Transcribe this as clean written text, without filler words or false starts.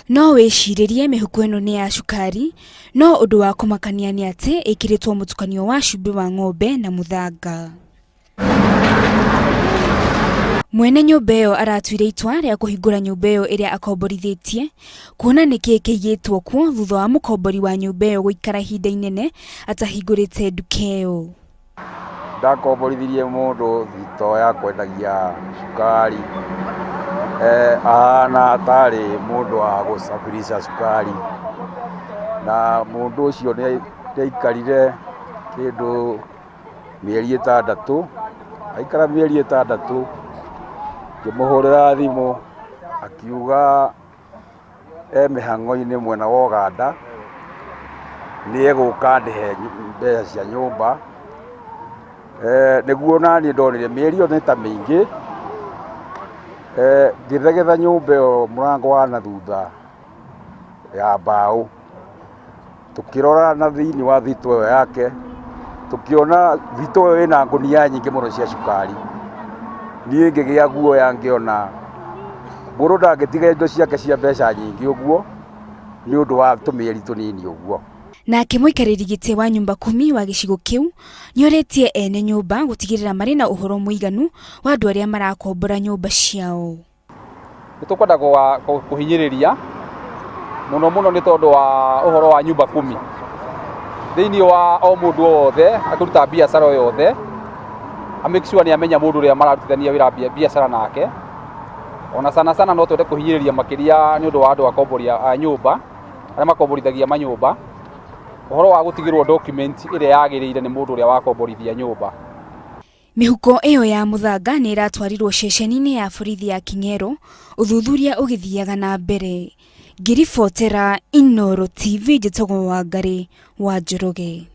No wĩcirĩrie mĩhuko ĩno nĩ ya cukari, no ũndũ wa kũmakania nĩ atĩ ĩkĩrĩtwo mũtukanio wa cumbĩ wa ng'ombe na mũthanga. Mwene nyũmba ĩyo aratuire itua rĩa kũhingũra nyũmba ĩyo ĩrĩa akomborithĩtie, kuona nĩkĩĩ kĩigĩtwo kuo thutha wa mũkombori wa nyũmba ĩyo gũikara ihinda inene atahingũrĩte nduka ĩyo. Ndakomborithirie mũndũ thito ya kwendagia cukari, ahana tarĩ mũndũ wa gũcabirisha cukari, na mũndũ ũcio nĩaikarire kĩndũ mĩeri 6, aikara mĩeri 6, ngĩmũhũrĩra thimũ akiuga mĩhang'o-inĩ mwena wa Uganda, nĩegũka ndĩhe mbeca cia nyũmba. Nĩguo naniĩ ndonire mĩeri ĩyo nĩ ta mĩingĩ, ngĩthegetha nyũmba ĩyo mũrango wa na thutha ya mbaũ, tũkĩrora na thĩinĩ wa thito ĩyo yake, tũkĩona thito ĩyo ĩna ngũnia nyingĩ mũno cia cukari. Niĩ ngĩgĩa guoya ngĩona mũndũ ndangĩtiga indo ciake cia mbeca nyingĩ ũguo nĩ ũndũ wa tũmĩeri tũnini ũguo. Nake mũikarĩri gĩtĩ wa nyũmba 10 wa gĩcigo kĩu nĩorĩtie ene nyũmba gũtigĩrĩra marĩ na ũhoro mũiganu wa andũ arĩa marakombora nyũmba ciao. Nĩtũkwenda kũhinyĩrĩria mũno nĩ tondũ wa ũhoro wa nyũmba 10 thĩinĩ wa o mũndũ wothe akĩruta biacara o yothe, make sure nĩ amenya mũndũ ũrĩa mararutithania wĩra biacara nake. Ona sana no twende kũhinyĩrĩria makĩria nĩ ũndũ wa andũ akomboria a nyũmba arĩa makomborithagia manyũmba, ũhoro wa gũtigĩrwo document ĩrĩa yagĩrĩire nĩ mũndũ ũrĩa wakomborithia nyũmba. Mĩhuko ĩyo ya mũthanga nĩ ĩratwarirwo ceceni-inĩ ya borithi ya King'ero, ũthuthuria ũgĩthiaga na mbere. Ngĩribotera Inooro TV, njĩtagwo Wangari wa Njoroge.